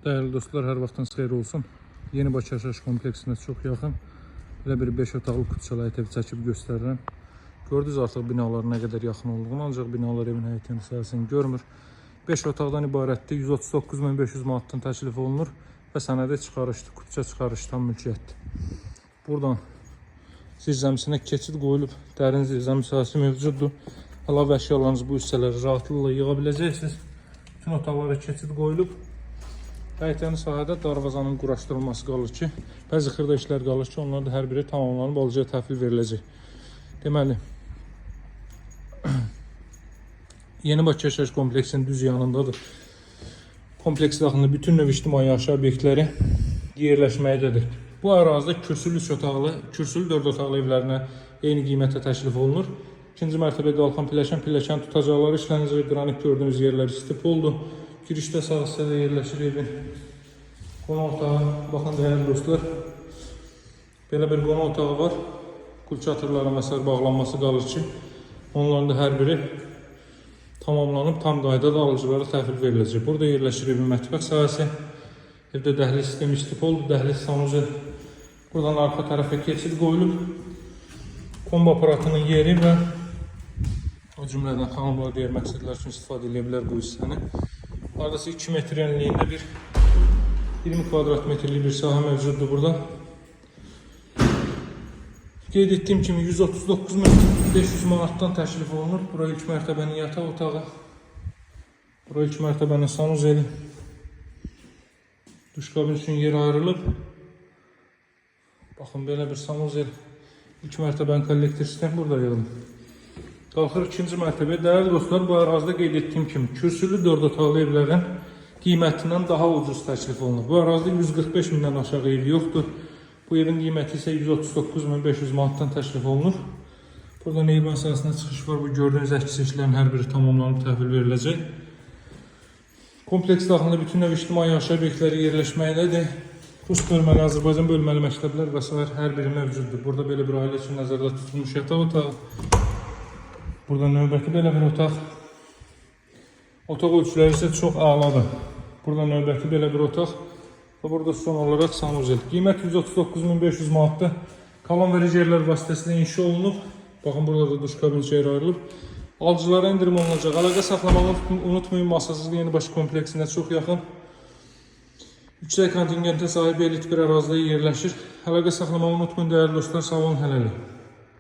Değerli dostlar, her vaxtınız xeyir olsun. Yeni Bakı yaşayış kompleksinə çox yaxın. Belə bir 5 otaqlı kutuçalı evi çəkib göstərirəm. Gördünüz artıq binaların nə qədər yaxın olduğunu, ancaq binalar evin həyətini sahəsini görmür. 5 otaqdan ibarətdir. 139.500 manatdan təklif olunur və sənədə çıxarışdır, kutuça çıxarışdan mülkiyyətdir. Buradan zirzəmisinə keçid qoyulub, dərin zirzəmi sahəsi mövcuddur. Əlavə əşyalarınızı bu hissələri rahatlıqla yığa biləcəksiniz. Bütün otaqlara keçid qoyulub. Həyətəni sahədə darvazanın quraşdırılması qalır ki, bəzi xırda işlər qalır ki, onlar da hər biri tamamlanıb alıcıya təhvil veriləcək. Deməli, Yeni Bakı yaşayış kompleksinin düz yanındadır. Kompleks daxilində bütün növ ictimai yaşayış obyektləri yerləşməkdədir. Bu ərazidə kürsülü 3 otaqlı, kürsülü 4 otaqlı evlərinə eyni qiymətə təklif olunur. İkinci mərtəbədə qalxan pilləkən tutacaqları işlənəcək. Qranit gördüyünüz yerlər istipoldur. Girişdə sağ hissədə yerləşir evin qonaq otağı. Baxın dəyərli dostlar, belə bir qonaq otağı var. Kul çatırların və sair bağlanması qalır ki, onların da hər biri tamamlanıb tam qaydada alıcılara təhvil veriləcək. Burada yerləşir evin mətbəx sahəsi. Evdə dəhliz sistemi istipoldur, dəhliz sanucu. Buradan arxa tərəfə keçid qoyulub. Kombo aparatının yeri və o cümlədən xanımlar digər məqsədlər üçün istifadə edə bilər bu hissəni. Hardasa 2 metr enliyində bir 20 kvadrat metrlik bir sahə mövcuddur burada. Qeyd etdiyim kimi 139.500 manatdan təklif olunur. Bura ilk mərtəbənin yataq otağı. Bura ilk mərtəbənin sanuzeli. Duş kabin üçün yer ayrılıb. Baxın, belə bir sanuzel. İlk mərtəbənin kollektor sistemi burada yığılıb. Qalxır ikinci mərtəbəyə. Dəyərli dostlar, bu ərazidə qeyd etdiyim kimi kürsülü 4 otaqlı evlərin qiymətindən daha ucuz təklif olunur. Bu ərazidə 145 mindən aşağı ev yoxdur. Bu evin qiyməti isə 139.500 manatdan təklif olunur. Burada neyban sahəsinə çıxış var. Bu gördüyünüz əks çeşidlərin hər biri tamamlanıb təhvil veriləcək. Kompleks daxilində bütün növ ictimai yaşayış obyektləri yerləşməkdədir. Rus bölməli, Azərbaycan bölməli məktəblər və s. hər biri mövcuddur. Burada belə bir ailə üçün nəzərdə tutulmuş yataq otağı. Burada növbəti belə bir otaq. Otaq ölçüləri isə çox əladır. Burada növbəti belə bir otaq. Və burada son olaraq sanuzel. Qiymət 139.500 manatdır. Kalan verici yerlər vasitəsilə inşa olunub. Baxın, burada da duş kabini yer ayrılıb. Alıcılara indirim olunacaq. Əlaqə saxlamağı unutmayın, masasızlı Yeni Bakı kompleksinə çox yaxın. Yüksək kontingentə sahib elit bir ərazidə yerləşir. Əlaqə saxlamağı unutmayın, dəyərli dostlar. Sağ olun, hələlik.